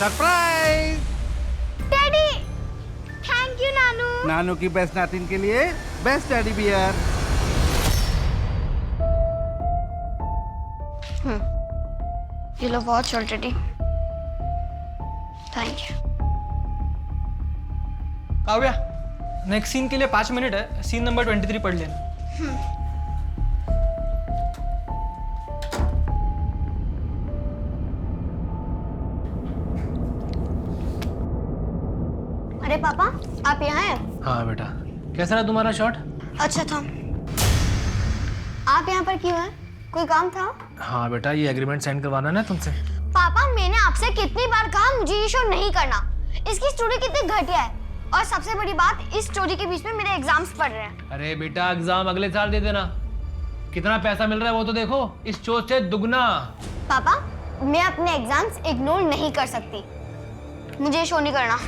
Surprise. Daddy, thank you नानू। नानू की बेस्ट नातिन के लिए best teddy bear. You love watch already. Thank you. Kavya, next scene के लिए 5 मिनट है। सीन नंबर 23 पढ़ लेना। अरे पापा, आप यहाँ हैं? हाँ बेटा, कैसा रहा तुम्हारा शॉट? अच्छा था। आप यहाँ पर क्यों हैं? कोई काम था? हाँ बेटा, ये एग्रीमेंट साइन करवाना ना तुमसे। पापा, मैंने आपसे कितनी बार कहा मुझे ये शो नहीं करना। इसकी स्टोरी कितनी घटिया है, और सबसे बड़ी बात, इस स्टोरी के बीच में मेरे एग्जाम्स पढ़ रहे हैं। अरे बेटा, एग्जाम अगले साल दे देना। कितना पैसा मिल रहा है वो तो देखो, इस शो से दुगना। पापा, मैं अपने एग्जाम्स इग्नोर नहीं कर सकती। मुझे ये शो नहीं करना।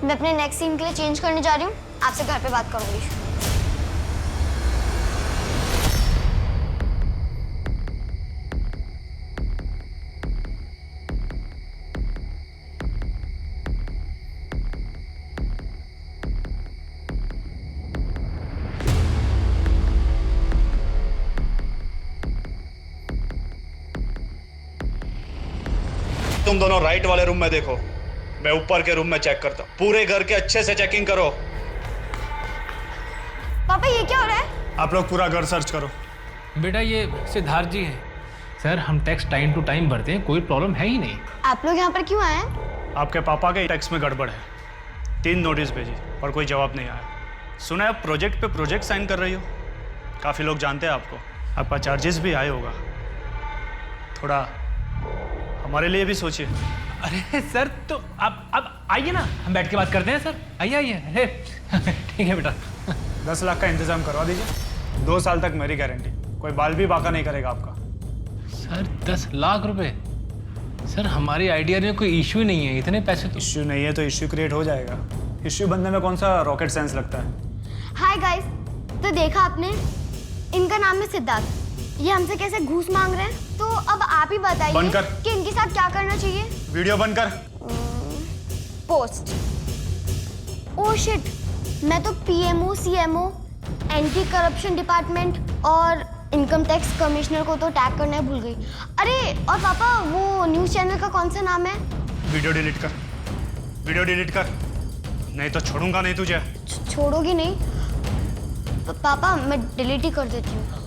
मैं अपने नेक्स्ट सीन के लिए चेंज करने जा रही हूँ। आपसे घर पे बात करूंगी। तुम दोनों राइट वाले रूम में देखो, मैं ऊपर के रूम में चेक करता हूँ। पूरे घर के अच्छे से चेकिंग करो। पापा, ये क्या हो रहा है? आप लोग पूरा घर सर्च करो। बेटा, ये सिद्धार्थ जी है। सर, हम टैक्स टाइम टू टाइम भरते हैं, कोई प्रॉब्लम है ही नहीं। आप लोग यहाँ पर क्यों आए हैं? आपके पापा के टैक्स में गड़बड़ है। 3 नोटिस भेजी और कोई जवाब नहीं आया। सुना है आप प्रोजेक्ट पे प्रोजेक्ट साइन कर रही हो। काफ़ी लोग जानते हैं आपको। आपका चार्जेस भी आए होगा। थोड़ा हमारे लिए भी सोचिए। अरे सर, तो अब आइए ना, हम बैठ के बात करते हैं। सर आइए आइए। अरे ठीक है बेटा। 10 लाख का इंतजाम करवा दीजिए। 2 साल तक मेरी गारंटी, कोई बाल भी बाका नहीं करेगा आपका। सर 10 लाख रुपए? सर, हमारी आइडिया में कोई इश्यू नहीं है, इतने पैसे तो। इश्यू नहीं है तो इश्यू क्रिएट हो जाएगा। इश्यू बनने में कौन सा रॉकेट साइंस लगता है। हाय गाइस, तो देखा आपने, इनका नाम है सिद्धार्थ। ये हमसे कैसे घूस मांग रहे हैं। तो अब आप ही बताइए बंद कर। कि इनके साथ क्या करना चाहिए। वीडियो बंद कर। पोस्ट। ओह शिट, मैं तो PMO, CMO, anti corruption department और इनकम टैक्स कमिश्नर को तो टैग करना भूल गई। अरे और पापा, वो न्यूज़ चैनल का कौन सा नाम है? वीडियो डिलीट कर, वीडियो डिलीट कर, नहीं तो छोड़ूंगा नहीं तुझे। छोड़ोगी नहीं? पापा, मैं डिलीट ही कर देती हूँ।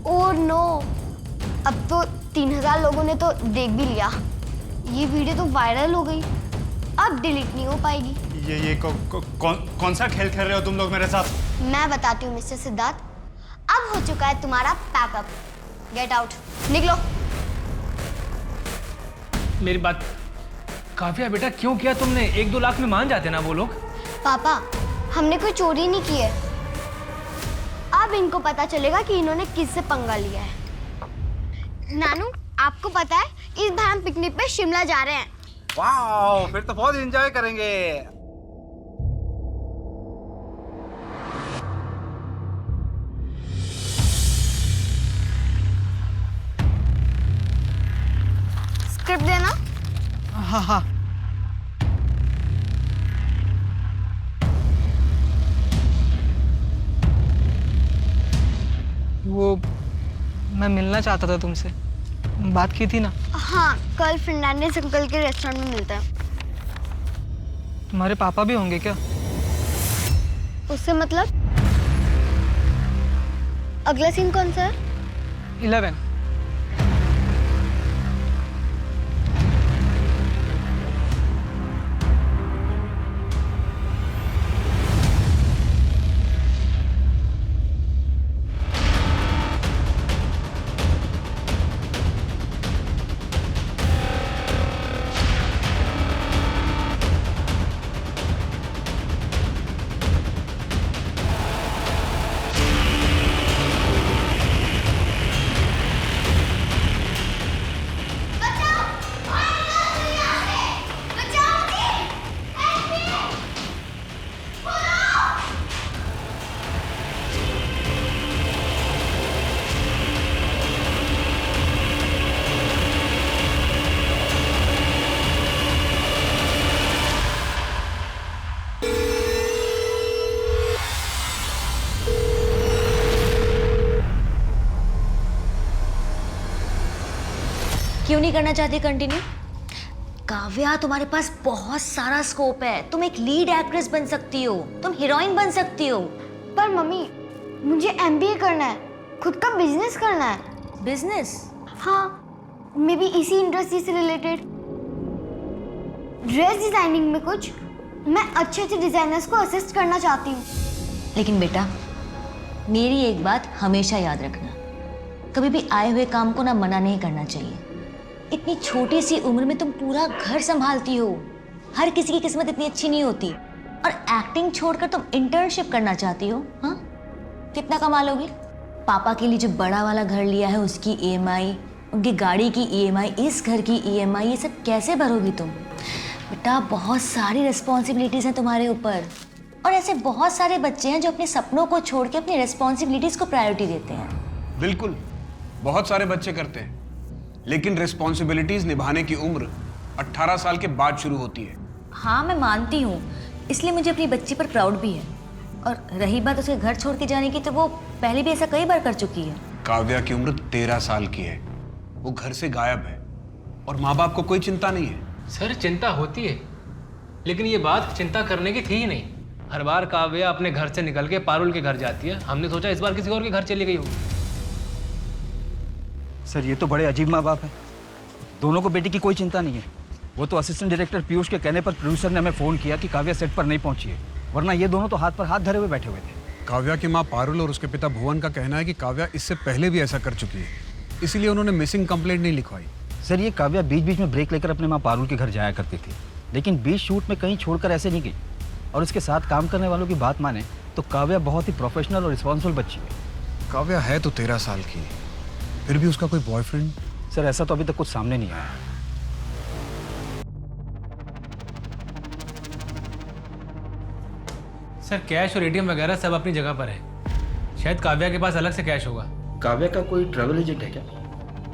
ओह नो, अब तो 3000 लोगों ने तो देख भी लिया। ये वीडियो तो वायरल हो गई, अब डिलीट नहीं हो पाएगी। ये कौन सा खेल खेल रहे हो तुम लोग मेरे साथ? मैं बताती हूँ मिस्टर सिद्धार्थ, अब हो चुका है तुम्हारा पैकअप। गेट आउट, निकलो। मेरी बात काव्या, बेटा क्यों किया तुमने? 1-2 लाख में मान जाते ना वो लोग। पापा, हमने कोई चोरी नहीं की है। अब इनको पता चलेगा कि इन्होंने किससे पंगा लिया है। नानू, आपको पता है, इस बार हम पिकनिक पे शिमला जा रहे हैं। वाह, फिर तो बहुत एंजॉय करेंगे। स्क्रिप्ट देना। हाँ हाँ। वो मैं मिलना चाहता था तुमसे, बात की थी ना। हाँ, कल फर्नांडिस अंकल के रेस्टोरेंट में मिलता है। तुम्हारे पापा भी होंगे क्या? उससे मतलब? अगला सीन कौन सा है? 11। क्यों नहीं करना चाहती कंटिन्यू? काव्या, तुम्हारे पास बहुत सारा स्कोप है। तुम एक लीड एक्ट्रेस बन सकती हो, तुम हीरोइन बन सकती हो। पर मम्मी, मुझे MBA करना है, खुद का बिजनेस करना है। बिजनेस? हाँ, मे बी इसी इंडस्ट्री से रिलेटेड, ड्रेस डिजाइनिंग में कुछ। मैं अच्छे अच्छे डिजाइनर्स को असिस्ट करना चाहती हूँ। लेकिन बेटा, मेरी एक बात हमेशा याद रखना, कभी भी आए हुए काम को ना मना नहीं करना चाहिए। इतनी छोटी सी उम्र में तुम पूरा घर संभालती हो। हर किसी की किस्मत इतनी अच्छी नहीं होती। और एक्टिंग छोड़कर तुम इंटर्नशिप करना चाहती हो? हाँ, कितना कमा लोगी? पापा के लिए जो बड़ा वाला घर लिया है उसकी EMI, उनकी गाड़ी की EMI, इस घर की EMI, ये सब कैसे भरोगी तुम? बेटा, बहुत सारी रिस्पॉन्सिबिलिटीज हैं तुम्हारे ऊपर। और ऐसे बहुत सारे बच्चे हैं जो अपने सपनों को छोड़ के अपनी रिस्पॉन्सिबिलिटीज को प्रायोरिटी देते हैं। बिल्कुल, बहुत सारे बच्चे करते हैं, लेकिन रिस्पॉन्सिबिलिटीज निभाने की उम्र 18 साल के बाद शुरू होती है। हाँ, मैं मानती हूँ, इसलिए मुझे अपनी बच्ची पर प्राउड भी है। और रही बात उसके घर छोड़ के जाने की, तो वो पहले भी ऐसा कई बार कर चुकी है। काव्या की उम्र 13 साल की है, वो घर से गायब है और माँ बाप को कोई चिंता नहीं है। सर, चिंता होती है, लेकिन ये बात चिंता करने की थी ही नहीं। हर बार काव्या अपने घर से निकल के पारुल के घर जाती है, हमने सोचा इस बार किसी और के घर चली गई होगी। सर, ये तो बड़े अजीब माँ बाप हैं। दोनों को बेटी की कोई चिंता नहीं है। वो तो असिस्टेंट डायरेक्टर पीयूष के कहने पर प्रोड्यूसर ने हमें फ़ोन किया कि काव्या सेट पर नहीं पहुंची है, वरना ये दोनों तो हाथ पर हाथ धरे हुए बैठे हुए थे। काव्या की माँ पारुल और उसके पिता भुवन का कहना है कि काव्या इससे पहले भी ऐसा कर चुकी है, इसीलिए उन्होंने मिसिंग कंप्लेंट नहीं लिखवाई। सर, ये काव्या बीच बीच में ब्रेक लेकर अपने माँ पारुल के घर जाया करती थी, लेकिन बीच शूट में कहीं छोड़कर ऐसे नहीं गई। और उसके साथ काम करने वालों की बात माने तो काव्या बहुत ही प्रोफेशनल और रिस्पॉन्सिबल बच्ची है। काव्या है तो 13 साल की, फिर भी उसका कोई बॉयफ्रेंड? सर, ऐसा तो अभी तक कुछ सामने नहीं आया। सर, कैश और ATM वगैरह सब अपनी जगह पर है। शायद काव्या के पास अलग से कैश होगा। काव्या का कोई ट्रैवल एजेंट है क्या?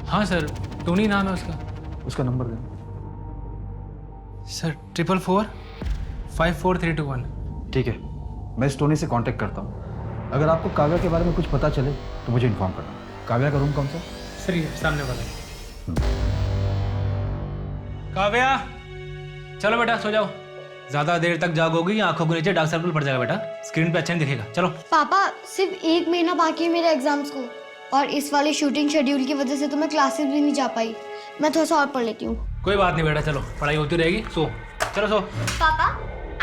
हाँ सर, टोनी नाम है उसका। उसका नंबर दें। सर, 444 54321। ठीक है, मैं इस टोनी से कांटेक्ट करता हूँ। अगर आपको काव्या के बारे में कुछ पता चले तो मुझे इन्फॉर्म करना। काव्या का रूम कौन सा? सर, ये सामने वाला है। काव्या, चलो बेटा सो जाओ। ज्यादा देर तक जागोगी, आंखों के नीचे डार्क सर्कल पड़ जाएगा बेटा, स्क्रीन पे अच्छा नहीं दिखेगा। चलो। पापा, सिर्फ 1 महीना बाकी है मेरे एग्जाम्स को, और इस वाले शूटिंग शेड्यूल की वजह से तो मैं क्लासेस भी नहीं जा पाई। मैं थोड़ा सा और पढ़ लेती हूँ। कोई बात नहीं बेटा, चलो पढ़ाई होती रहेगी। सो चलो सो। पापा,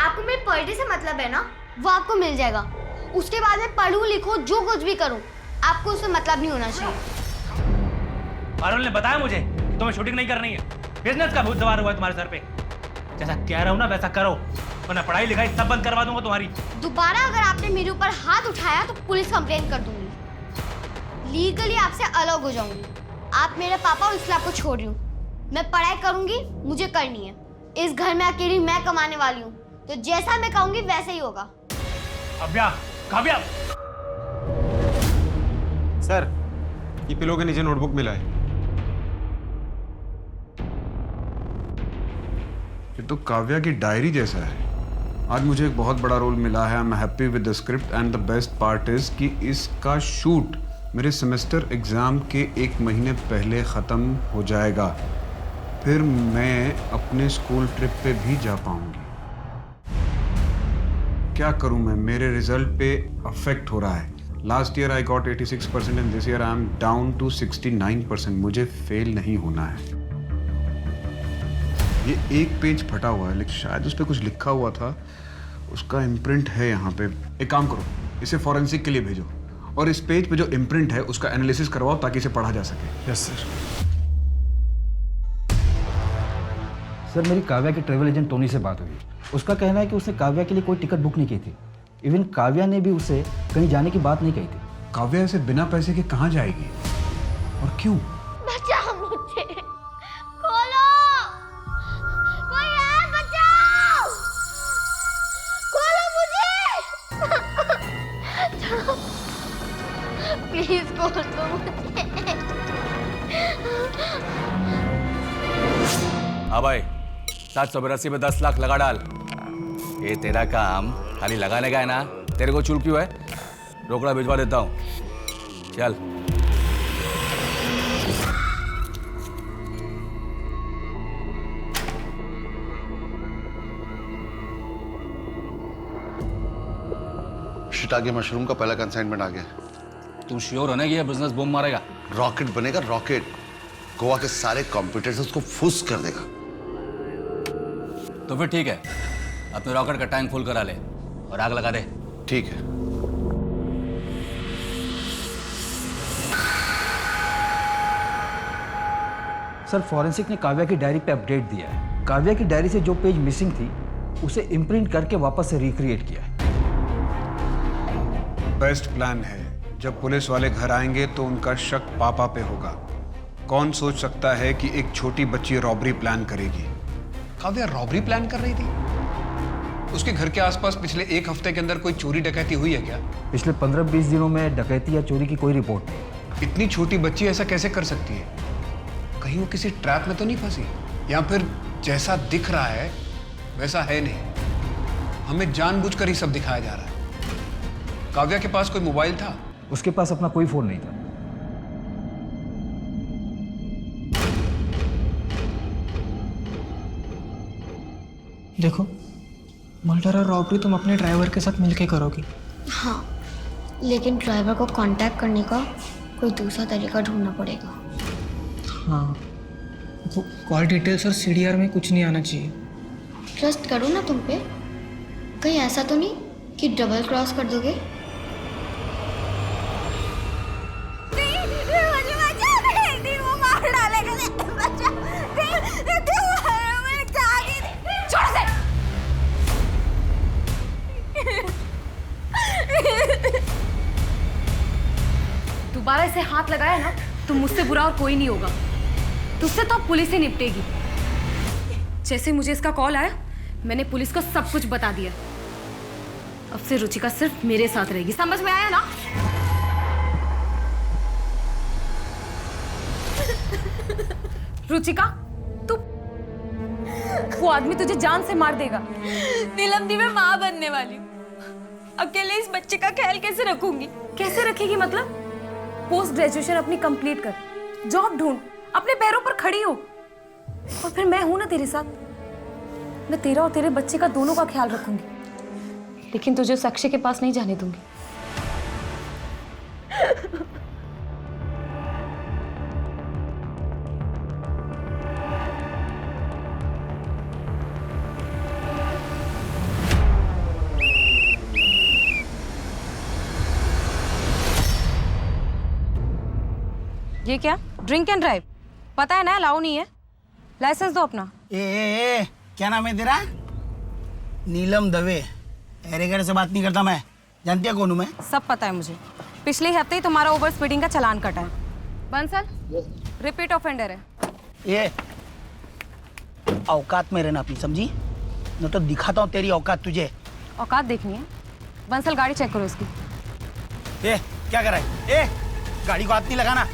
आपको मेरे पर डे से मतलब है ना, वो आपको मिल जाएगा। उसके बाद में पढ़ूं लिखूं जो कुछ भी करूं, आपको उससे मतलब नहीं होना चाहिए। पारुल ने बताया मुझे कि तुम्हें शूटिंग नहीं करनी है, बिजनेस का भूत सवार हुआ है तुम्हारे सर पे। जैसा कह रहा हूँ ना वैसा करो, वरना पढ़ाई लिखाई सब बंद करवा दूंगा तुम्हारी। दोबारा अगर आपने मेरे ऊपर हाथ उठाया तो पुलिस कंप्लेंट कर दूंगी, लीगली आपसे अलग हो जाऊंगी। आप मेरे पापा और इसलिए आपको छोड़ रही हूँ। मैं पढ़ाई करूंगी, मुझे करनी है। इस घर में अकेली मैं कमाने वाली हूँ, तो जैसा मैं कहूंगी वैसे ही होगा। काव्या, काव्या। सर, ये पिलो के नीचे नोटबुक मिला है। ये तो काव्या की डायरी जैसा है। आज मुझे एक बहुत बड़ा रोल मिला है। I am happy with the script and the best part is कि इसका शूट मेरे सेमेस्टर एग्जाम के 1 महीने पहले ख़त्म हो जाएगा। फिर मैं अपने स्कूल ट्रिप पे भी जा पाऊंगी। क्या करूं मैं, मेरे रिजल्ट पे अफेक्ट हो रहा है। Last year I got 86% and this year I am down to 69%। मुझे फेल नहीं होना है। ये एक पेज फटा हुआ है, लेकिन शायद उस पर कुछ लिखा हुआ था, उसका इम्प्रिंट है यहाँ पे। एक काम करो, इसे फॉरेंसिक के लिए भेजो और इस पेज पे जो इम्प्रिंट है उसका एनालिसिस करवाओ ताकि इसे पढ़ा जा सके। Yes sir. सर, मेरी काव्या के ट्रैवल एजेंट टोनी से बात हुई। उसका कहना है कि उसने काव्या के लिए कोई टिकट बुक नहीं की थी। इवन काव्या ने भी उसे कहीं जाने की बात नहीं कही थी। काव्या ऐसे बिना पैसे के कहाँ जाएगी और क्यों? बचाओ मुझे, खोलो, कोई है, बचाओ, खोलो मुझे, प्लीज खोल दो मुझे। हाँ भाई, 782 में 10 लाख लगा डाल। ये तेरा काम खाली लगाने का है ना, तेरे को चूल क्यों है? रोकड़ा भिजवा देता हूँ, चल। शिटागे मशरूम का पहला कंसाइनमेंट आ गया। तू श्योर होने की ये बिजनेस बूम मारेगा? रॉकेट बनेगा रॉकेट। गोवा के सारे कॉम्पिटिटर्स उसको फुस कर देगा। तो फिर ठीक है, अपने रॉकेट का टैंक फुल करा ले और आग लगा दे। ठीक है। सर फॉरेंसिक ने काव्या की डायरी पे अपडेट दिया है। काव्या की डायरी से जो पेज मिसिंग थी उसे इम्प्रिंट करके वापस से रिक्रिएट किया है। बेस्ट प्लान है। जब पुलिस वाले घर आएंगे तो उनका शक पापा पे होगा। कौन सोच सकता है कि एक छोटी बच्ची रॉबरी प्लान करेगी? काव्या रॉबरी प्लान कर रही थी? उसके घर के आसपास पिछले एक हफ्ते के अंदर कोई चोरी डकैती हुई है क्या? पिछले 15-20 दिनों में डकैती या चोरी की कोई रिपोर्ट नहीं। इतनी छोटी बच्ची ऐसा कैसे कर सकती है? कहीं वो किसी ट्रैप में तो नहीं फंसी? या फिर जैसा दिख रहा है वैसा है नहीं, हमें जानबूझकर ही सब दिखाया जा रहा है। काव्या के पास कोई मोबाइल था? उसके पास अपना कोई फोन नहीं था। देखो, मर्डर और रॉबरी तुम अपने ड्राइवर के साथ मिलके करोगी। हाँ, लेकिन ड्राइवर को कांटेक्ट करने का कोई दूसरा तरीका ढूंढना पड़ेगा। हाँ, वो कॉल डिटेल्स और सीडीआर में कुछ नहीं आना चाहिए। ट्रस्ट करो ना तुम पे। कहीं ऐसा तो नहीं कि डबल क्रॉस कर दोगे? दोबारा इसे हाथ लगाया ना तो मुझसे बुरा और कोई नहीं होगा। तुझसे तो अब पुलिस ही निपटेगी। जैसे मुझे इसका कॉल आया मैंने पुलिस को सब कुछ बता दिया। अब से रुचिका सिर्फ मेरे साथ रहेगी, समझ में आया ना? रुचिका, तू वो आदमी तुझे जान से मार देगा। नीलम दी, मैं माँ बनने वाली हूँ। अकेले इस बच्चे का ख्याल कैसे रखूंगी? कैसे रखेगी मतलब? पोस्ट ग्रेजुएशन अपनी कंप्लीट कर, जॉब ढूंढ, अपने पैरों पर खड़ी हो, और फिर मैं हूं ना तेरे साथ। मैं तेरा और तेरे बच्चे का दोनों का ख्याल रखूंगी, लेकिन तुझे उस अक्षय के पास नहीं जाने दूंगी। ये क्या? Drink and drive? पता है ना अलाउ नहीं है। लाइसेंस दो अपना। ए, क्या नाम है तेरा? नीलम दवे। एरेगेर से बात नहीं करता मैं। जानती है कौन हूँ मैं? सब पता है मुझे। पिछले हफ्ते ही तुम्हारा ओवर स्पीडिंग का चालान कटा है। बंसल रिपीट ऑफेंडर है। ये औकात में रहना अपनी, समझी? न तो दिखाता हूँ तेरी औकात तुझे। औकात देखनी है? बंसल गाड़ी चेक करो इसकी। ए, क्या कर रहा है? ए, गाड़ी को हाथ नहीं लगाना।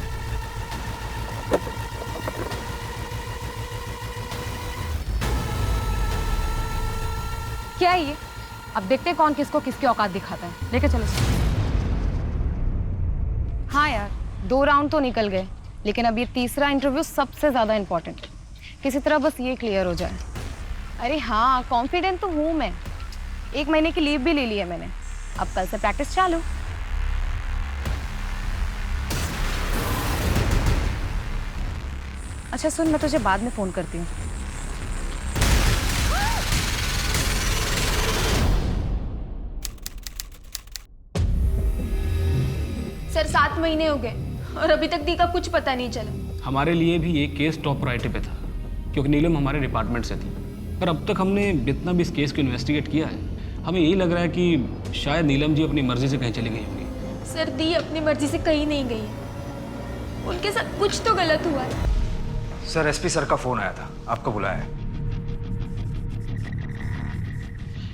क्या है ये? अब देखते हैं कौन किसको किसकी औकात दिखाता है। लेके चलो। हाँ यार, 2 राउंड तो निकल गए, लेकिन अब ये तीसरा इंटरव्यू सबसे ज्यादा इंपॉर्टेंट है। किसी तरह बस ये क्लियर हो जाए। अरे हाँ, कॉन्फिडेंट तो हूँ मैं। 1 महीने की लीव भी ले ली है मैंने। अब कल से प्रैक्टिस चालू। अच्छा सुन, मैं तुझे बाद में फोन करती हूँ। सर 7 महीने हो गए और अभी तक दी का कुछ पता नहीं चला। हमारे लिए भी ये केस टॉप प्रायोरिटी पे था, क्योंकि नीलम हमारे डिपार्टमेंट से थी। पर अब तक हमने जितना भी इस केस को इन्वेस्टिगेट किया है, हमें यही लग रहा है कि शायद नीलम जी अपनी मर्जी से कहीं चली गई होंगी। सर दी अपनी मर्जी से कहीं नहीं गई है। उनके साथ कुछ तो गलत हुआ है। सर एसपी सर का फोन आया था, आपको बुलाया है।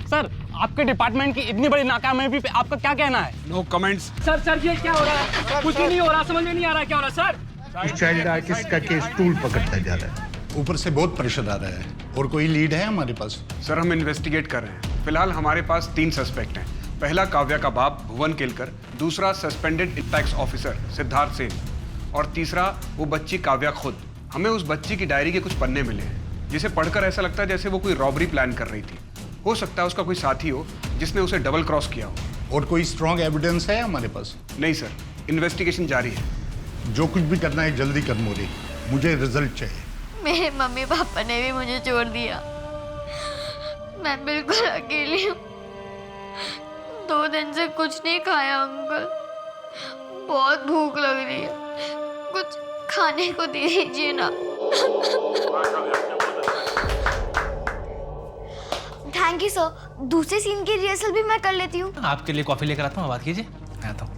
सर, आपके डिपार्टमेंट की इतनी बड़ी नाकामयाबी पे आपका क्या कहना है? No comments. सर ये क्या हो रहा है? कुछ भी नहीं हो रहा, समझ में नहीं आ रहा क्या हो रहा है सर। चाइल्ड आर्टिस्ट का केस टूल पकड़ता जा रहा है। ऊपर से बहुत प्रेशर आ रहा है। और कोई लीड है हमारे पास? सर हम इन्वेस्टिगेट कर रहे हैं। फिलहाल हमारे पास 3 सस्पेक्ट हैं। पहला काव्या का बाप भुवन केलकर, दूसरा suspended tax officer Siddharth Sen, और तीसरा वो बच्ची काव्या खुद। हमें उस बच्ची की डायरी के कुछ पन्ने मिले हैं, जिसे पढ़कर ऐसा लगता है जैसे वो कोई रॉबरी प्लान कर रही थी। हो सकता है उसका कोई साथी हो जिसने उसे डबल क्रॉस किया हो। और कोई स्ट्रॉन्ग एविडेंस है हमारे पास? नहीं सर, इन्वेस्टिगेशन जारी है। जो कुछ भी करना है जल्दी कर मोरी, मुझे रिजल्ट चाहिए। मेरे मम्मी पापा ने भी मुझे छोड़ दिया। मैं बिल्कुल अकेली हूँ। 2 दिन से कुछ नहीं खाया अंकल। बहुत भूख लग रही है, कुछ खाने को दे दीजिए ना। Thank you sir. दूसरे सीन की रिहर्सल भी मैं कर लेती हूँ। आपके लिए कॉफी लेकर आता हूँ, बात कीजिए। मैं आता हूँ।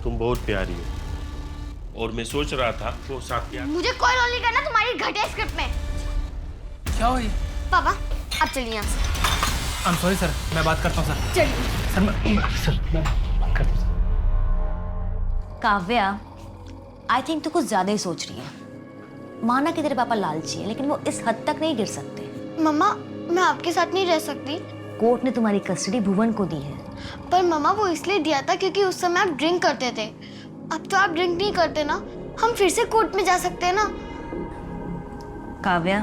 तुम बहुत प्यारी हो और मैं सोच रहा था वो साथ में। मुझे कोई रोल नहीं करना तुम्हारी घटिया स्क्रिप्ट में। क्या हुई? पापा आप चलिए यहाँ से। आई एम सॉरी सर, मैं बात करता हूँ सर। चलिए सर मैं बात करता हूँ। काव्या, आई थिंक तू कुछ ज्यादा ही सोच रही है। माना कि तेरे पापा लालची है, लेकिन वो इस हद तक नहीं गिर सकते। मम्मा मैं आपके साथ नहीं रह सकती। कोर्ट ने तुम्हारी कस्टडी भुवन को दी है। पर मम्मा वो इसलिए दिया था क्योंकि उस समय आप ड्रिंक करते थे। अब तो आप ड्रिंक नहीं करते ना, हम फिर से कोर्ट में जा सकते हैं ना। Kavya,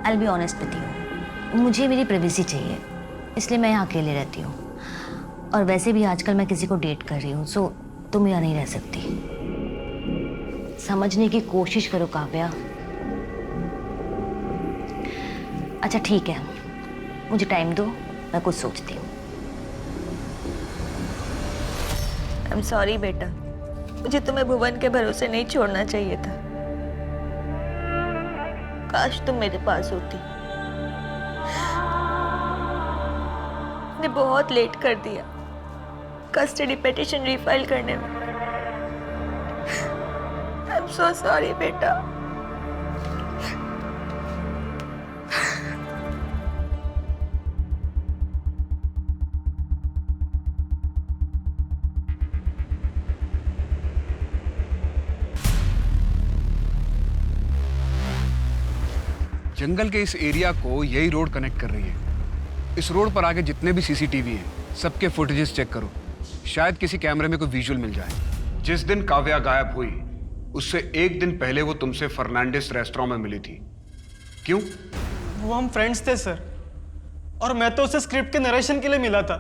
I will be honest with you, मुझे मेरी प्राइवेसी चाहिए, इसलिए मैं यहाँ अकेले रहती हूँ। और वैसे भी आजकल मैं किसी को डेट कर रही हूँ, सो तुम यहाँ नहीं रह सकती। समझने की कोशिश करो काव्या। अच्छा ठीक है, मुझे टाइम दो, मैं कुछ सोचती हूँ। आई एम सॉरी बेटा, मुझे तुम्हें भुवन के भरोसे नहीं छोड़ना चाहिए था। काश तुम मेरे पास होती। ने बहुत लेट कर दिया कस्टडी पिटीशन रीफाइल करने में। आई एम सो सॉरी बेटा। जंगल के इस एरिया को यही रोड कनेक्ट कर रही है। इस रोड पर आगे जितने भी सीसीटीवी हैं, सबके फुटेजेस चेक करो। शायद किसी कैमरे में कोई विजुअल मिल जाए। जिस दिन काव्या गायब हुई, उससे 1 दिन पहले वो तुमसे फर्नांडिस रेस्टोरेंट में मिली थी। क्यों? वो हम फ्रेंड्स थे सर, और मैं तो उसे स्क्रिप्ट के नरेशन के लिए मिला था।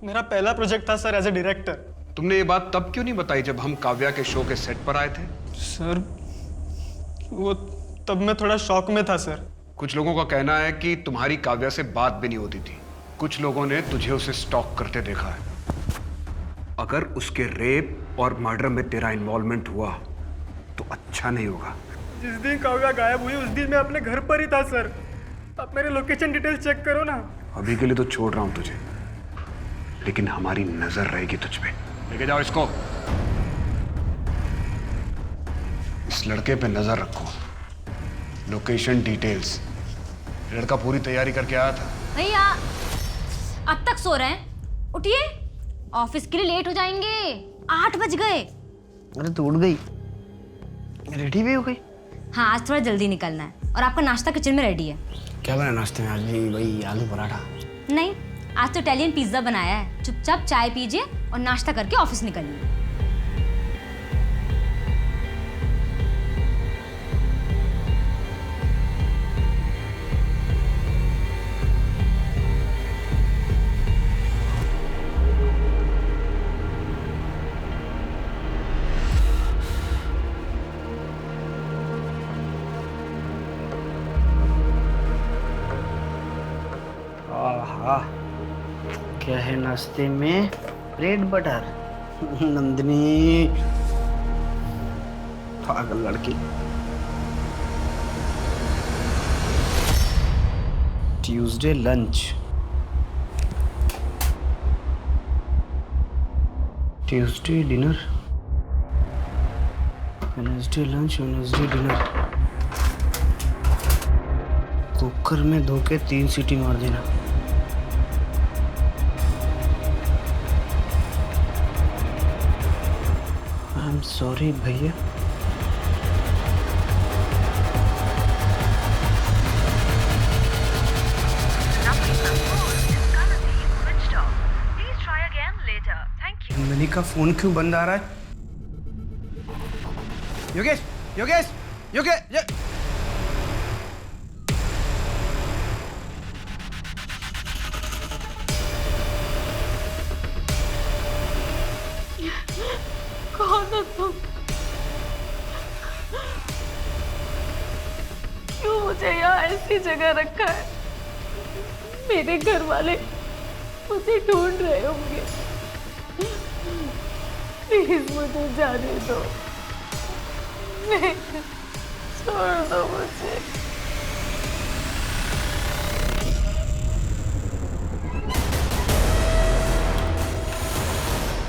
मेरा पहला प्रोजेक्ट था सर एज ए डायरेक्टर। तुमने ये बात तब क्यों नहीं बताई जब हम काव्या के शो के सेट पर आए थे? सर वो तब मैं थोड़ा शॉक में था सर। कुछ लोगों का कहना है कि तुम्हारी काव्या से बात भी नहीं होती थी। कुछ लोगों ने तुझे उसे स्टॉक करते देखा है। अगर उसके रेप और मर्डर में तेरा इन्वॉल्वमेंट हुआ तो अच्छा नहीं होगा। जिस दिन काव्या गायब हुई उस दिन मैं अपने घर पर ही था सर। आप मेरे लोकेशन डिटेल्स चेक करो ना। अभी के लिए तो छोड़ रहा हूं तुझे, लेकिन हमारी नजर रहेगी तुझ पे। लेके जाओ इसको। इस लड़के पे नजर रखो। Location details. लड़का पूरी तैयारी करके आया था। भैया अब तक सो रहे हैं, उठिए, ऑफिस के लिए लेट हो जाएंगे। 8 बज गए। अरे तो उठ गई, रेडी भी हो गई? हाँ, आज थोड़ा जल्दी निकलना है। और आपका नाश्ता किचन में रेडी है। क्या बना नाश्ते में आज? भी वही आलू पराठा? नहीं, आज तो इटालियन पिज्जा बनाया है। चुपचाप चाय पीजिए और नाश्ता करके ऑफिस निकलिए। आहा, क्या है नाश्ते में? Bread butter. नंदिनी पागल लड़की। Tuesday lunch, Tuesday dinner, Wednesday lunch, Wednesday dinner. Cooker में धो के 3 सीटी मार देना। आई एम सॉरी भैया। नंदिनी का फोन क्यों बंद आ रहा है? योगेश, योगेश, योगेश, तुम? क्यों मुझे यहाँ ऐसी जगह रखा है? मेरे घर वाले मुझे ढूंढ रहे होंगे। प्लीज मुझे जाने दो, नहीं, छोड़ दो मुझे।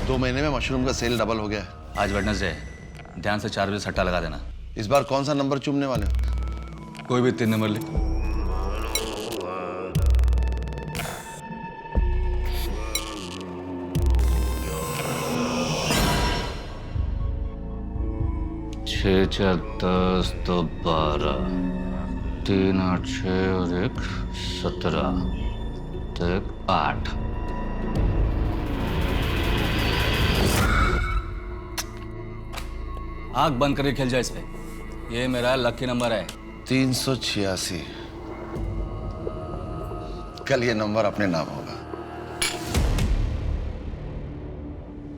दो महीने में मशरूम का सेल डबल हो गया है। आज वेडनेसडे है, ध्यान से 4 बजे सट्टा लगा देना। इस बार कौन सा नंबर चूमने वाले हो? कोई भी 3 नंबर ले। छः 4 10 2 12 3 8 6 और 1 17 तो 1 8। आंख बंद करके खेल जाए इस पे। ये मेरा लकी नंबर है 386। कल ये नंबर अपने नाम होगा।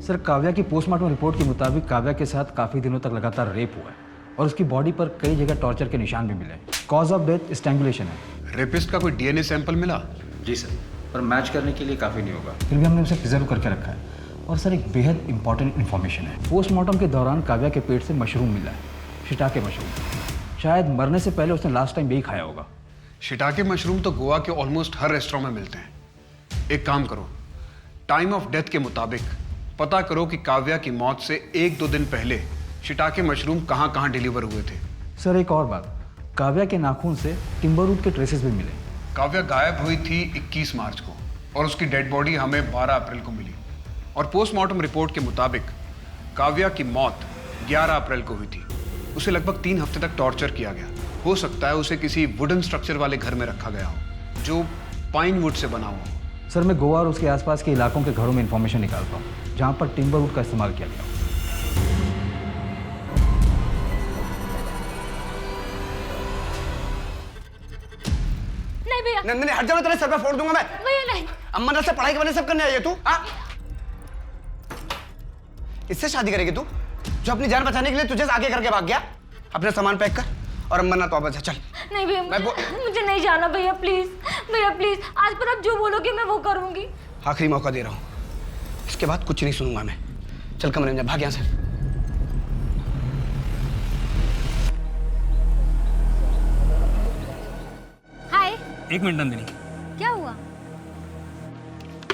सर, काव्या की पोस्टमार्टम रिपोर्ट के मुताबिक काव्या के साथ काफी दिनों तक लगातार रेप हुआ है और उसकी बॉडी पर कई जगह टॉर्चर के निशान भी मिले। कॉज ऑफ डेथ स्ट्रैंगुलेशन है। रेपिस्ट का कोई डीएनए सैंपल मिला? जी सर, पर मैच करने के लिए काफी नहीं होगा। फिर भी हमने उसे प्रिजर्व करके रखा है। और सर, एक बेहद इंपॉर्टेंट इन्फॉर्मेशन है। पोस्टमार्टम के दौरान काव्या के पेट से मशरूम मिला है, शिटाके मशरूम। शायद मरने से पहले उसने लास्ट टाइम यही खाया होगा। शिटाके मशरूम तो गोवा के ऑलमोस्ट हर रेस्टोरेंट में मिलते हैं। एक काम करो, टाइम ऑफ डेथ के मुताबिक पता करो कि काव्या की मौत से 1-2 दिन पहले शिटाके मशरूम कहाँ कहाँ डिलीवर हुए थे। सर, एक और बात, काव्या के नाखून से टिम्बर रूट के ट्रेसेस भी मिले। काव्या गायब हुई थी 21 मार्च को और उसकी डेड बॉडी हमें 12 अप्रैल को मिली। और पोस्टमार्टम रिपोर्ट के मुताबिक काव्या की मौत 11 अप्रैल को हुई थी। उसे लगभग 3 हफ्ते तक टॉर्चर किया गया। हो सकता है उसे किसी वुडन स्ट्रक्चर वाले घर में रखा गया हो जो पाइन वुड से बना हुआ हो। सर, मैं गोवा और उसके आसपास के इलाकों के घरों में इंफॉर्मेशन निकालता हूँ जहाँ पर टिम्बर वुड का इस्तेमाल किया गया हो। नहीं भैया, नंदिनी हट जाओ, तेरे सर पे फोड़ दूंगा मैं। भैया नहीं। अम्मा से पढ़ाई के वजह सब करने आई है तू? इससे शादी करेगी तू जो अपनी जान बचाने के लिए तुझे आगे करके भाग गया? अपना सामान पैक कर और अम्मा तो वापस जा, चल। नहीं भैया, मुझे नहीं जाना भैया, प्लीज भैया प्लीज। आज पर आप जो बोलोगे मैं वो करूंगी। आखिरी मौका दे रहा हूँ, इसके बाद कुछ नहीं सुनूंगा मैं। चल कमरे में जा, भाग यहाँ से। हाय। 1 मिनट नंदिनी, क्या हुआ?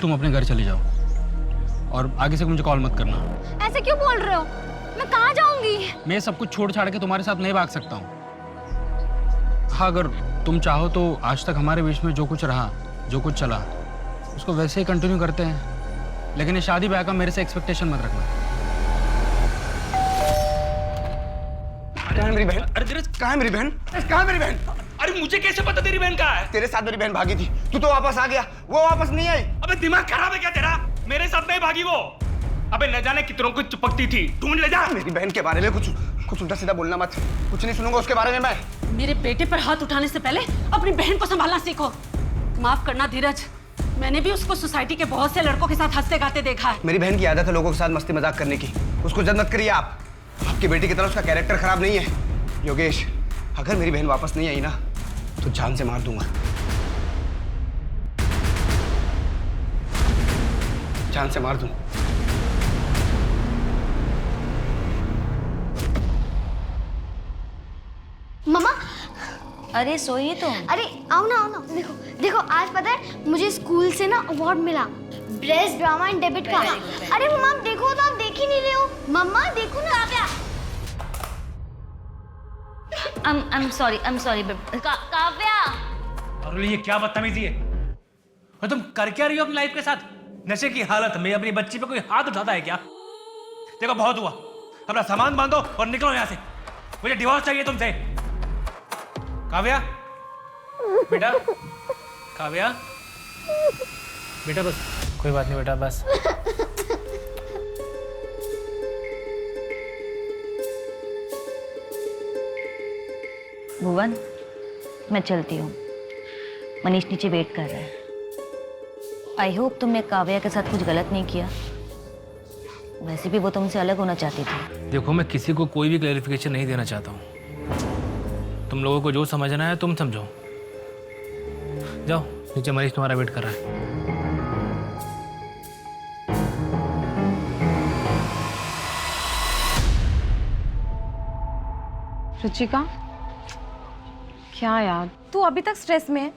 तुम अपने घर चले जाओ और आगे से मुझे कॉल मत करना। ऐसे क्यों बोल रहे हो? मैं कहाँ जाऊंगी? मैं सब कुछ छोड़ छाड़ के तुम्हारे साथ नहीं भाग सकता हूँ। हाँ, अगर तुम चाहो तो आज तक हमारे बीच में जो कुछ रहा, जो कुछ चला, उसको वैसे ही कंटिन्यू करते हैं। लेकिन ये शादी ब्याह का मेरे से एक्सपेक्टेशन मत रखना। कहाँ है मेरी बहन? अरे तेरे कहाँ है मेरी बहन? कहाँ है मेरी बहन? अरे मुझे कैसे पता तेरी बहन कहाँ है? तेरे साथ मेरी बहन भागी थी, तू तो वापस आ गया, वो वापस नहीं आई। अबे दिमाग खराब है क्या तेरा? मेरे साथ नहीं भागी वो। अबे न जाने कितनों को चिपकती थी, ढूंढ ले जा। मेरी बहन के बारे में कुछ उल्टा सीधा बोलना मत, कुछ नहीं सुनूंगा उसके बारे में मैं। मेरे बेटे पर हाथ उठाने से पहले अपनी बहन को संभालना सीखो। माफ करना धीरज, मैंने भी उसको सोसाइटी के बहुत से लड़कों के साथ हंसते गाते देखा है। मेरी बहन की आदत है लोगों के साथ मस्ती मजाक करने की, उसको जद मत करिए आप। आपकी बेटी की तरह उसका कैरेक्टर खराब नहीं है। योगेश, अगर मेरी बहन वापस नहीं आई ना तो जान से मार दूंगा, जान से मार दूं। मम्मा। अरे सोइए तुम। अरे आओ ना। देखो देखो, आज पता है मुझे स्कूल से ना अवार्ड मिला, बेस्ट ड्रामा एंड डेब्यूट का। अरे मम्मा आप देखो तो, आप देख ही नहीं रहे हो। मम्मा देखो ना। काव्या। I'm sorry Kavya. और ये क्या बदतमीजी है? और तुम कर क्या रही हो अपनी लाइफ के साथ? नशे की हालत में अपनी बच्ची पे कोई हाथ उठाता है क्या? देखो बहुत हुआ, अपना सामान बांधो और निकलो यहाँ से। मुझे डिवोर्स चाहिए तुमसे। काव्या, बेटा, काव्या, बेटा बस, कोई बात नहीं बेटा, बस। भुवन, मैं चलती हूँ, मनीष नीचे वेट कर रहा है। आई होप तुमने काव्या के साथ कुछ गलत नहीं किया। वैसे भी वो तुमसे अलग होना चाहती थी। देखो, मैं किसी को कोई भी क्लैरिफिकेशन नहीं देना चाहता हूँ। तुम लोगों को जो समझना है तुम समझो। जाओ नीचे, मरीज तुम्हारा वेट कर रहा है। रुचिका, क्या यार, तू अभी तक स्ट्रेस में है?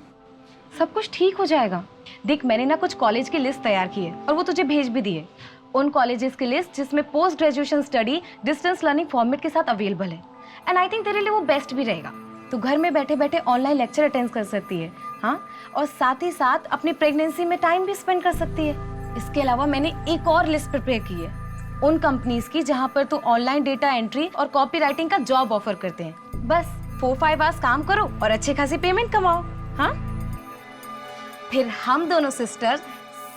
सब कुछ ठीक हो जाएगा। देख, मैंने ना कुछ कॉलेज की लिस्ट तैयार की है और वो तुझे भेज भी दी है। उन कॉलेजेस की लिस्ट जिसमें post graduation study distance learning format के साथ अवेलेबल है। एंड आई थिंक तेरे लिए वो बेस्ट भी रहेगा। तू घर में बैठे बैठे ऑनलाइन लेक्चर अटेंड कर सकती है, हाँ, और साथ ही साथ अपनी प्रेगनेंसी में टाइम भी स्पेंड कर सकती है। इसके अलावा मैंने एक और लिस्ट प्रिपेयर की है उन कंपनीज की जहाँ पर तू ऑनलाइन डेटा एंट्री और कॉपी राइटिंग का जॉब ऑफर करते हैं। बस 4-5 आवर्स काम करो और अच्छे खासी पेमेंट कमाओ, हाँ। फिर हम दोनों सिस्टर्स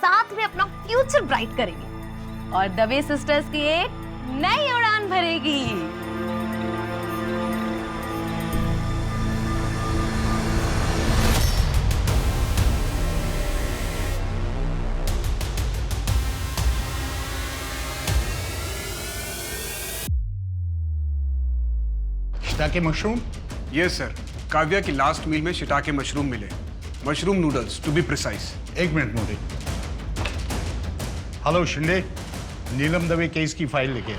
साथ में अपना फ्यूचर ब्राइट करेंगे और दवे सिस्टर्स की एक नई उड़ान भरेगी। Shiitake mushroom? Yes sir, Kavya की लास्ट मील में शिटाके मशरूम मिले। Mushroom noodles to be precise. एक minute Modi. Hello Shinde, Neelam Dave case की फाइल लेके।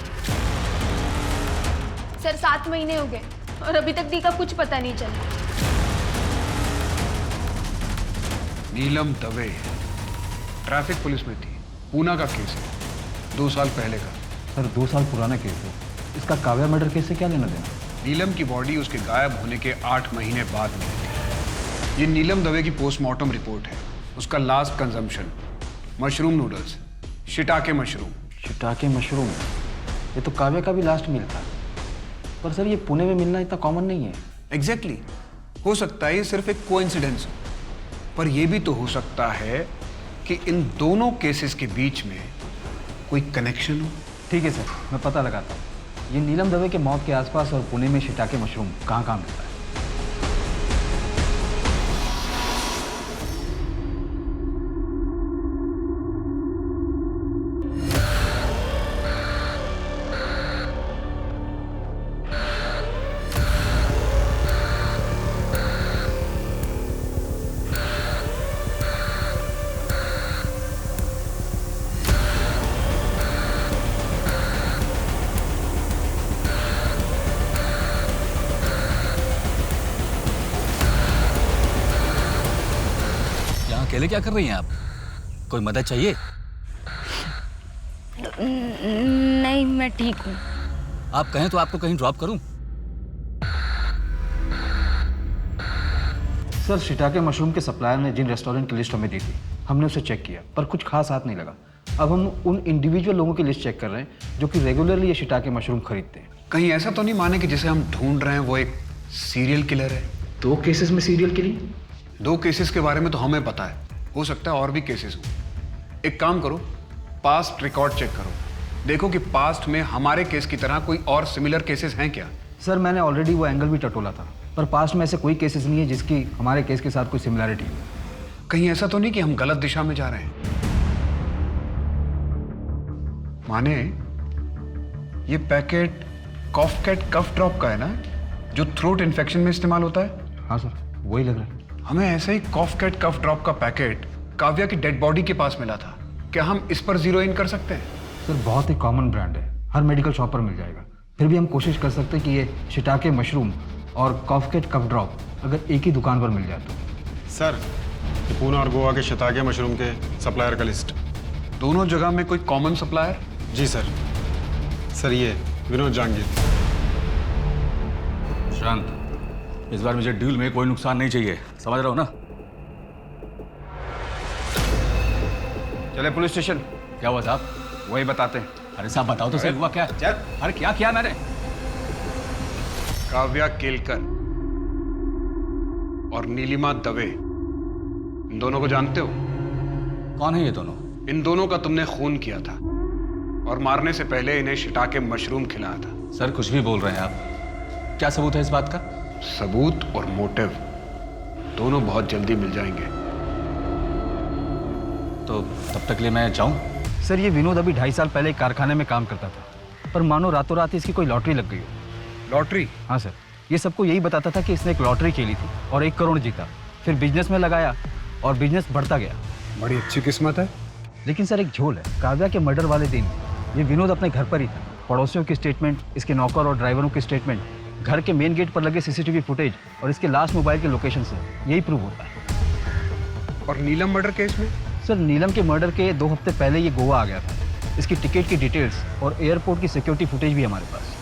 सर 7 महीने हो गए और अभी तक डी का कुछ पता नहीं चला। नीलम दवे ट्रैफिक पुलिस में थी। पूना का केस है, 2 साल पहले का। सर 2 साल पुराना केस है, इसका काव्या मर्डर केस से क्या लेना देना? नीलम की बॉडी उसके गायब होने के 8 महीने बाद मिली थी। ये नीलम दवे की पोस्टमार्टम रिपोर्ट है। उसका last consumption mushroom noodles, shiitake mushroom. Shiitake mushroom, ये तो काव्या का भी लास्ट मील था। पर सर ये पुणे में मिलना इतना कॉमन नहीं है। एग्जैक्टली, हो सकता है ये सिर्फ एक कोइंसिडेंस हो, पर यह भी तो हो सकता है कि इन दोनों केसेस के बीच में कोई कनेक्शन हो। ठीक है सर, मैं पता लगाता हूँ ये नीलम दवे के मौत के आसपास और पुणे में शिटाके मशरूम कहाँ मिलता है। अकेले क्या कर रही हैं आप? कोई मदद चाहिए? नहीं, मैं ठीक हूँ। आप कहें तो आपको कहीं ड्रॉप करूं? सर शिटाके मशरूम के सप्लायर ने जिन रेस्टोरेंट की लिस्ट हमें दी थी, हमने उसे चेक किया पर कुछ खास हाथ नहीं लगा। अब हम उन इंडिविजुअल लोगों की लिस्ट चेक कर रहे हैं जो कि रेगुलरली ये शिटाके मशरूम खरीदते हैं। कहीं ऐसा तो नहीं माने कि जिसे हम ढूंढ रहे हैं वो एक सीरियल किलर है? 2 केसेस में सीरियल किलिंग? 2 केसेस के बारे में तो हमें पता है, हो सकता है और भी केसेस हो। एक काम करो, पास्ट रिकॉर्ड चेक करो, देखो कि पास्ट में हमारे केस की तरह कोई और सिमिलर केसेस हैं क्या। सर मैंने ऑलरेडी वो एंगल भी टटोला था, पर पास्ट में ऐसे कोई केसेस नहीं है जिसकी हमारे केस के साथ कोई सिमिलरिटी हो। कहीं ऐसा तो नहीं कि हम गलत दिशा में जा रहे हैं? माने ये पैकेट कॉफकैट कफ ड्रॉप का है ना, जो थ्रोट इन्फेक्शन में इस्तेमाल होता है? हाँ सर, वही लग रहा है। हमें ऐसे ही कॉफकैट कफ ड्रॉप का पैकेट काव्या की डेड बॉडी के पास मिला था। क्या हम इस पर जीरो इन कर सकते हैं? सर बहुत ही कॉमन ब्रांड है, हर मेडिकल शॉप पर मिल जाएगा। फिर भी हम कोशिश कर सकते हैं कि ये शिटाके मशरूम और कॉफकैट कफ ड्रॉप अगर एक ही दुकान पर मिल जाए तो। सर ये पूना और गोवा के शिटाके मशरूम के सप्लायर का लिस्ट। दोनों जगह में कोई कॉमन सप्लायर? जी सर। सर ये विनोद जहांगीर। शांत, इस बार मुझे डील में कोई नुकसान नहीं चाहिए, समझ रहे हो ना? चले पुलिस स्टेशन। क्या हुआ साहब? वही बताते हैं। अरे साहब बताओ तो सही, हुआ क्या? चल। अरे क्या किया मैंने? काव्या केलकर और नीलिमा दवे, इन दोनों को जानते हो? कौन है ये दोनों? इन दोनों का तुमने खून किया था और मारने से पहले इन्हें शिटाके मशरूम खिलाया था। सर कुछ भी बोल रहे हैं आप, क्या सबूत है इस बात का? सबूत और मोटिव दोनों बहुत जल्दी मिल जाएंगे। तो तब तक लिए मैं जाऊं? सर ये विनोद अभी 2.5 साल पहले एक कारखाने में काम करता था, पर मानो रातों रात इसकी कोई लॉटरी लग गई हो। लॉटरी? हाँ सर, ये सबको यही बताता था कि इसने एक लॉटरी खेली थी और 1 करोड़ जीता, फिर बिजनेस में लगाया और बिजनेस बढ़ता गया। बड़ी अच्छी किस्मत है। लेकिन सर एक झोल है, काव्या के मर्डर वाले दिन ये विनोद अपने घर पर ही था। पड़ोसियों की स्टेटमेंट, इसके नौकर और ड्राइवरों की स्टेटमेंट, घर के मेन गेट पर लगे सीसीटीवी फुटेज और इसके लास्ट मोबाइल के लोकेशन से यही प्रूव होता है। और नीलम मर्डर केस में? सर नीलम के मर्डर के 2 हफ्ते पहले ये गोवा आ गया था। इसकी टिकट की डिटेल्स और एयरपोर्ट की सिक्योरिटी फुटेज भी हमारे पास।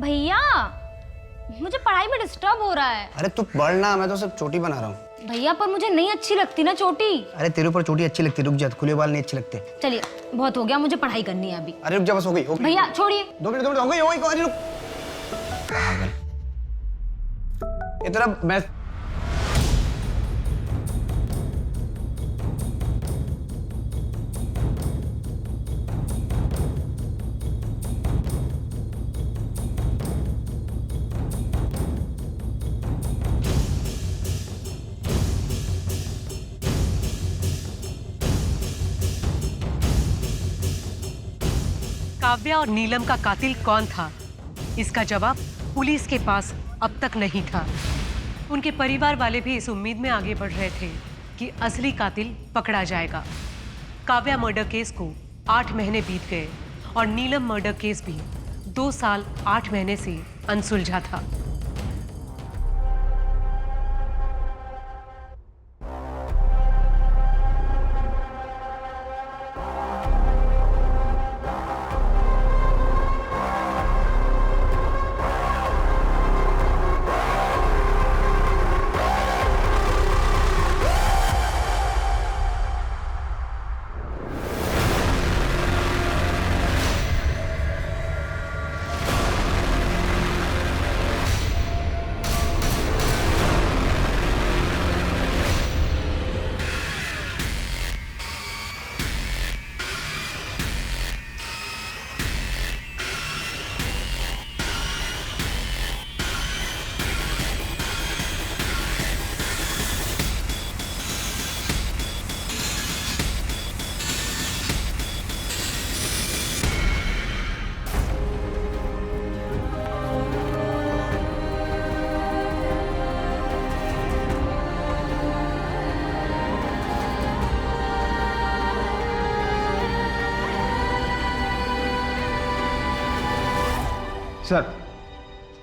भैया मुझे पढ़ाई में डिस्टर्ब हो रहा है। अरे तू पढ़ना, मैं तो सिर्फ चोटी बना रहा हूँ। भैया पर मुझे नहीं अच्छी लगती ना चोटी। अरे तेरे ऊपर चोटी अच्छी लगती, रुक जा, खुले बाल नहीं अच्छे लगते। चलिए बहुत हो गया, मुझे पढ़ाई करनी है अभी। अरे रुक जा, बस हो गई। भैया छोड़िए। 2 मिनट हो गई, अरे रुक। पागल। इतना मैं काव्या और नीलम का कातिल कौन था, इसका जवाब पुलिस के पास अब तक नहीं था। उनके परिवार वाले भी इस उम्मीद में आगे बढ़ रहे थे कि असली कातिल पकड़ा जाएगा। काव्या मर्डर केस को 8 महीने बीत गए और नीलम मर्डर केस भी 2 साल 8 महीने से अनसुलझा था।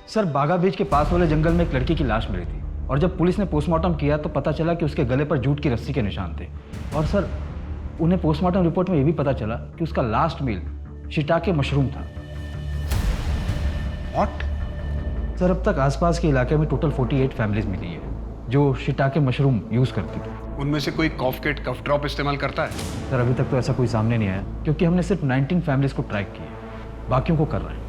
सर बागा बीच के पास वाले जंगल में एक लड़की की लाश मिली थी और जब पुलिस ने पोस्टमार्टम किया तो पता चला कि उसके गले पर जूट की रस्सी के निशान थे। और सर उन्हें पोस्टमार्टम रिपोर्ट में यह भी पता चला कि उसका लास्ट मील शिटाके मशरूम था। What? सर अब तक आसपास के इलाके में टोटल 48 फैमिलीज मिली है जो शिटाके मशरूम यूज करती थी। उनमें से कोई कॉफकेट कफ ड्रॉप इस्तेमाल करता है? सर अभी तक तो ऐसा कोई सामने नहीं आया क्योंकि हमने सिर्फ 19 फैमिलीज को ट्रैक किया, बाकियों को कर रहे हैं।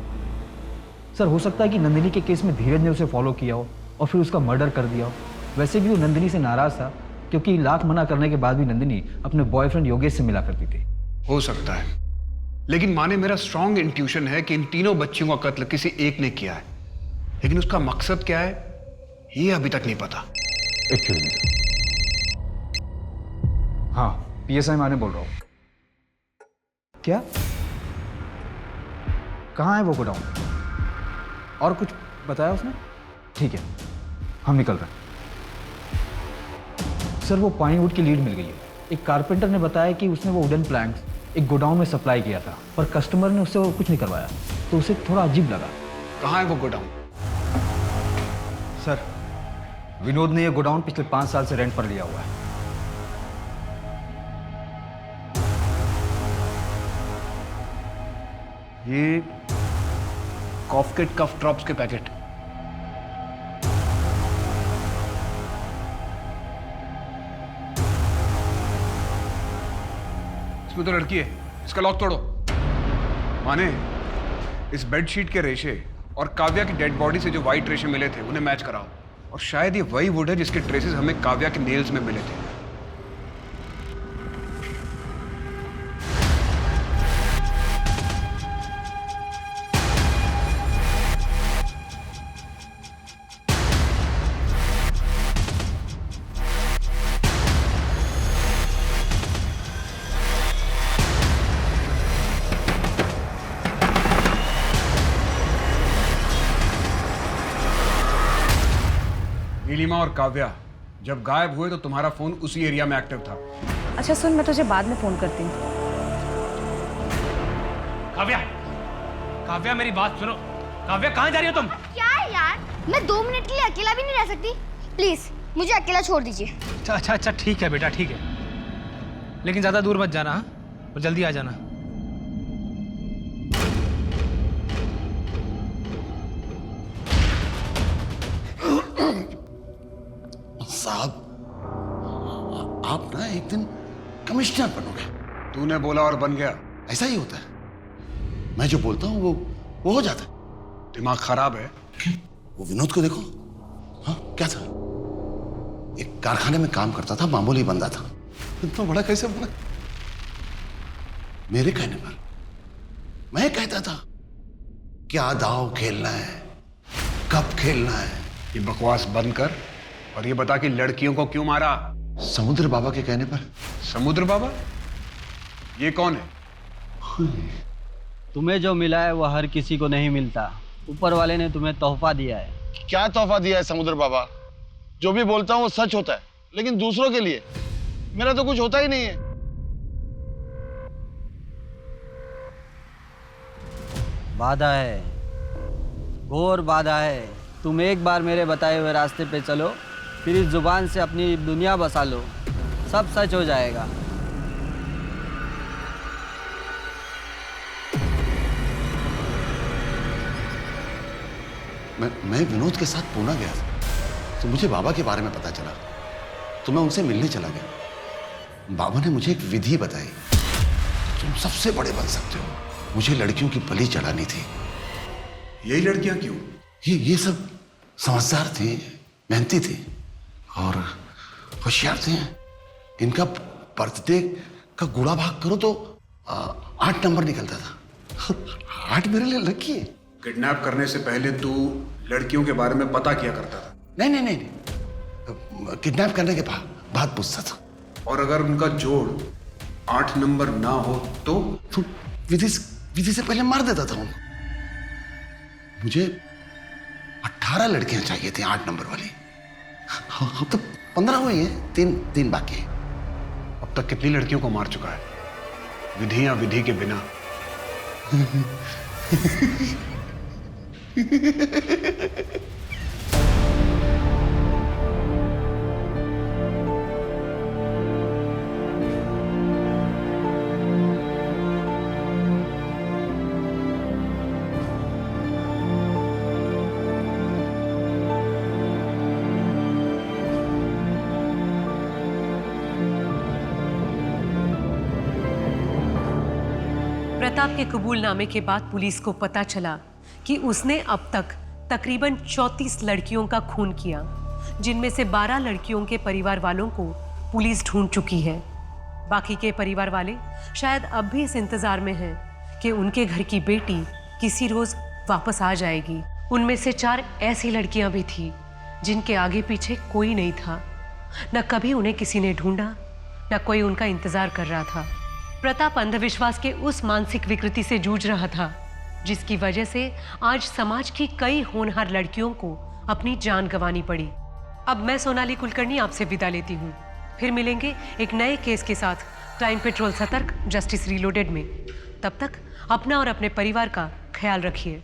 सर हो सकता है कि नंदिनी के केस में धीरज ने उसे फॉलो किया हो और फिर उसका मर्डर कर दिया हो। वैसे भी वो नंदिनी से नाराज था क्योंकि लाख मना करने के बाद भी नंदिनी अपने बॉयफ्रेंड योगेश से मिला करती थी। हो सकता है, लेकिन माने मेरा स्ट्रॉन्ग इंट्यूशन है कि इन तीनों बच्चियों का कत्ल किसी एक ने किया है, लेकिन उसका मकसद क्या है ये अभी तक नहीं पता। हाँ पीएसआई माने बोल रहा हूँ। क्या? कहाँ है वो गोडाउन? और कुछ बताया उसने? ठीक है हम निकल रहे हैं। सर वो पाइनवुड की लीड मिल गई है। एक कारपेंटर ने बताया कि उसने वो वुडन प्लैंक्स एक गोडाउन में सप्लाई किया था पर कस्टमर ने उससे वो कुछ नहीं करवाया तो उसे थोड़ा अजीब लगा। कहाँ है वो गोडाउन? सर विनोद ने ये गोडाउन पिछले 5 साल से रेंट पर लिया हुआ है। ये कॉफकेट कफ ड्रॉप्स के पैकेट। इसमें तो लड़की है, इसका लॉक तोड़ो। माने इस बेडशीट के रेशे और काव्या की डेड बॉडी से जो वाइट रेशे मिले थे उन्हें मैच कराओ। और शायद ये वही वुड है जिसके ट्रेसेस हमें काव्या के नेल्स में मिले थे। नीलिमा और काव्या जब गायब हुए तो तुम्हारा फोन उसी एरिया में एक्टिव था। अच्छा सुन, मैं तुझे बाद में फोन करती हूँ। काव्या, काव्या मेरी बात सुनो। काव्या कहाँ जा रही हो तुम? क्या है यार, मैं 2 मिनट के लिए अकेला भी नहीं रह सकती। प्लीज मुझे अकेला छोड़ दीजिए। अच्छा ठीक है बेटा, ठीक है, लेकिन ज्यादा दूर मत जाना, हाँ? और जल्दी आ जाना। साहब, आप ना एक दिन कमिश्नर बनोगे। तूने बोला और बन गया। ऐसा ही होता है, मैं जो बोलता हूँ वो हो जाता है। दिमाग खराब है। वो विनोद को देखो, हाँ क्या था? एक कारखाने में काम करता था, मामूली बंदा था, इतना बड़ा कैसे बना? मेरे कहने पर मैं कहता था क्या दाव खेलना है, कब खेलना है। ये बकवास बंद कर और ये बता कि लड़कियों को क्यों मारा? समुद्र बाबा के कहने पर। समुद्र बाबा? ये कौन है? तुम्हें जो मिला है वो हर किसी को नहीं मिलता। ऊपर वाले ने तुम्हें तोहफा दिया है। क्या तोहफा दिया है समुद्र बाबा? जो भी बोलता हूँ वो सच होता है, लेकिन दूसरों के लिए मेरा तो कुछ होता ही नहीं है। बाधा है, घोर बाधा है। तुम एक बार मेरे बताए हुए रास्ते पे चलो, फिर इस जुबान से अपनी दुनिया बसा लो, सब सच हो जाएगा। मैं विनोद के साथ पूना गया था, तो मुझे बाबा के बारे में पता चला, तो मैं उनसे मिलने चला गया। बाबा ने मुझे एक विधि बताई, तुम सबसे बड़े बन सकते हो। मुझे लड़कियों की बलि चढ़ानी थी। यही लड़कियां क्यों? ये सब समझदार थी, मेहनती थी और होशियार थे। इनका बर्थडे का गुड़ा भाग करो तो 8 नंबर निकलता था। 8 मेरे लिए लकी है। किडनैप करने से पहले तू लड़कियों के बारे में पता किया करता था? नहीं, किडनैप करने के बाद पूछता था। और अगर उनका जोड़ 8 नंबर ना हो तो विधि से पहले मार देता था उनको। मुझे 18 लड़कियां चाहिए थी 8 नंबर वाली। अब तो 15 हुई हैं, 3 बाकी है। अब तक कितनी लड़कियों को मार चुका है? विधि या विधि के बिना? प्रताप के कबूलनामे के बाद पुलिस को पता चला कि उसने अब तक तकरीबन 34 लड़कियों का खून किया, जिनमें से 12 लड़कियों के परिवार वालों को पुलिस ढूंढ चुकी है। बाकी के परिवार वाले शायद अब भी इस इंतजार में हैं कि उनके घर की बेटी किसी रोज वापस आ जाएगी। उनमें से 4 ऐसी लड़कियां भी थी जिनके आगे पीछे कोई नहीं था। न कभी उन्हें किसी ने ढूंढा, न कोई उनका इंतजार कर रहा था। प्रताप अंधविश्वास के उस मानसिक विकृति से जूझ रहा था जिसकी वजह से आज समाज की कई होनहार लड़कियों को अपनी जान गंवानी पड़ी। अब मैं सोनाली कुलकर्णी आपसे विदा लेती हूँ। फिर मिलेंगे एक नए केस के साथ क्राइम पेट्रोल सतर्क जस्टिस रीलोडेड में। तब तक अपना और अपने परिवार का ख्याल रखिए।